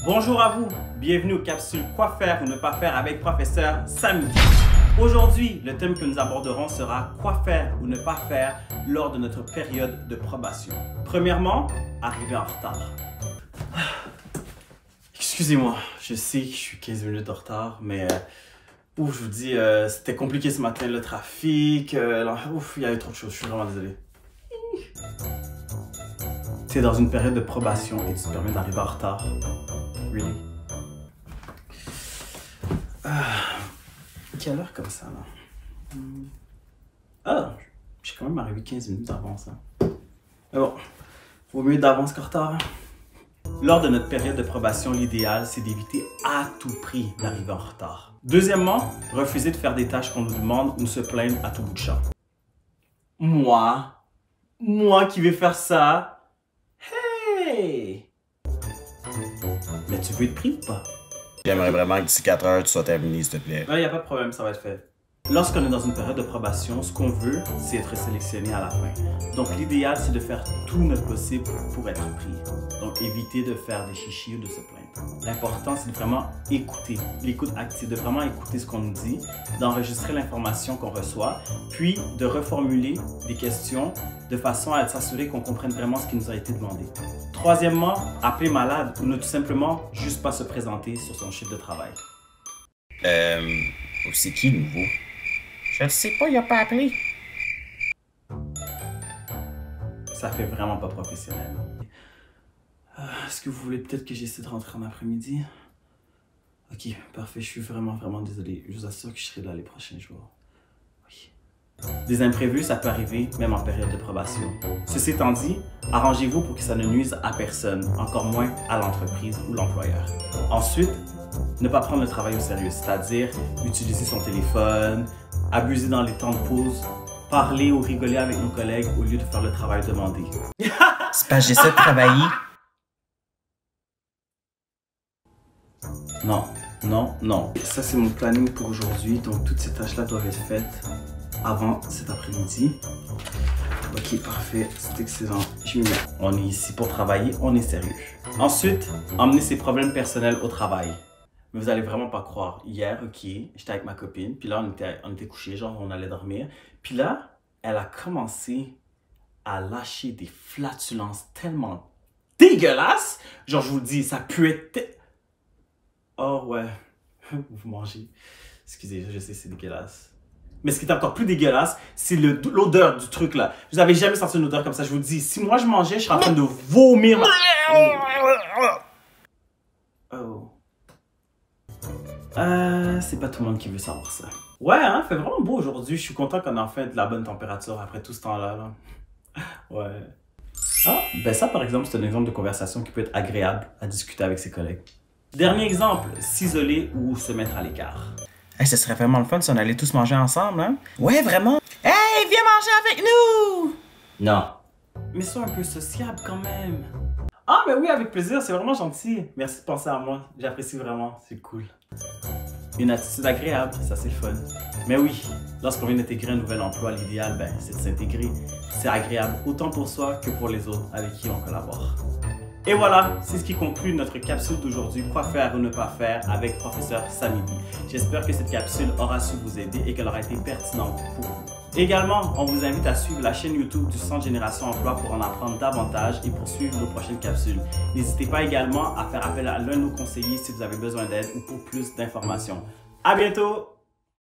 Bonjour à vous, bienvenue aux capsules Quoi faire ou ne pas faire avec professeur Samedi. Aujourd'hui, le thème que nous aborderons sera quoi faire ou ne pas faire lors de notre période de probation. Premièrement, arriver en retard. Excusez-moi, je sais que je suis 15 minutes en retard, mais je vous dis, c'était compliqué ce matin, le trafic, il y avait trop de choses, je suis vraiment désolé. Tu es dans une période de probation et tu te permets d'arriver en retard. Really? Quelle heure comme ça, là? Ah, j'ai quand même arrivé 15 minutes d'avance. Hein. Mais bon, vaut mieux d'avance qu'en retard. Hein. Lors de notre période de probation, l'idéal, c'est d'éviter à tout prix d'arriver en retard. Deuxièmement, refuser de faire des tâches qu'on nous demande ou se plaindre à tout bout de champ. Moi qui vais faire ça? Hey! Mais tu veux être pris ou pas? J'aimerais vraiment que d'ici 4 heures, tu sois terminé, s'il te plaît. Il n'y a pas de problème, ça va être fait. Lorsqu'on est dans une période de probation, ce qu'on veut, c'est être sélectionné à la fin. Donc, l'idéal, c'est de faire tout notre possible pour être pris. Donc, éviter de faire des chichis ou de se plaindre. L'important, c'est de vraiment écouter, l'écoute active, de vraiment écouter ce qu'on nous dit, d'enregistrer l'information qu'on reçoit, puis de reformuler des questions de façon à s'assurer qu'on comprenne vraiment ce qui nous a été demandé. Troisièmement, appeler malade ou ne tout simplement juste pas se présenter sur son chiffre de travail. C'est qui le nouveau? Je ne sais pas, il a pas appelé. Ça fait vraiment pas professionnel. Est-ce que vous voulez peut-être que j'essaie de rentrer en après-midi? Ok, parfait, je suis vraiment désolé. Je vous assure que je serai là les prochains jours. Oui. Des imprévus, ça peut arriver, même en période de probation. Ceci étant dit, arrangez-vous pour que ça ne nuise à personne, encore moins à l'entreprise ou l'employeur. Ensuite, ne pas prendre le travail au sérieux, c'est-à-dire utiliser son téléphone, abuser dans les temps de pause, parler ou rigoler avec nos collègues au lieu de faire le travail demandé. C'est parce que j'essaie de travailler. Non. Ça, c'est mon planning pour aujourd'hui, donc toutes ces tâches-là doivent être faites avant cet après-midi. Ok, parfait, c'est excellent. Je m'y mets. On est ici pour travailler, on est sérieux. Ensuite, emmener ses problèmes personnels au travail. Mais vous allez vraiment pas croire. Hier, ok, j'étais avec ma copine, puis là, on était couchés, genre on allait dormir. Puis là, elle a commencé à lâcher des flatulences tellement dégueulasses. Genre, je vous le dis, ça puait... Oh ouais, vous mangez. Excusez, je sais, c'est dégueulasse. Mais ce qui est encore plus dégueulasse, c'est l'odeur du truc là. Vous avez jamais senti une odeur comme ça, je vous le dis. Si moi je mangeais, je serais en train de vomir. Oh. C'est pas tout le monde qui veut savoir ça. Ouais, hein, fait vraiment beau aujourd'hui. Je suis content qu'on ait enfin de la bonne température après tout ce temps-là. Là. Ouais. Ah, ben ça par exemple, c'est un exemple de conversation qui peut être agréable à discuter avec ses collègues. Dernier exemple, s'isoler ou se mettre à l'écart. Hey, ce serait vraiment le fun si on allait tous manger ensemble, hein? Ouais, vraiment? Hey, viens manger avec nous! Non. Mais sois un peu sociable quand même. Ah, mais oui, avec plaisir, c'est vraiment gentil. Merci de penser à moi, j'apprécie vraiment, c'est cool. Une attitude agréable, ça c'est le fun. Mais oui, lorsqu'on vient d'intégrer un nouvel emploi, l'idéal, ben, c'est de s'intégrer. C'est agréable autant pour soi que pour les autres avec qui on collabore. Et voilà, c'est ce qui conclut notre capsule d'aujourd'hui, quoi faire ou ne pas faire avec professeur Samedi. J'espère que cette capsule aura su vous aider et qu'elle aura été pertinente pour vous. Également, on vous invite à suivre la chaîne YouTube du Centre Génération Emploi pour en apprendre davantage et pour suivre nos prochaines capsules. N'hésitez pas également à faire appel à l'un de nos conseillers si vous avez besoin d'aide ou pour plus d'informations. À bientôt!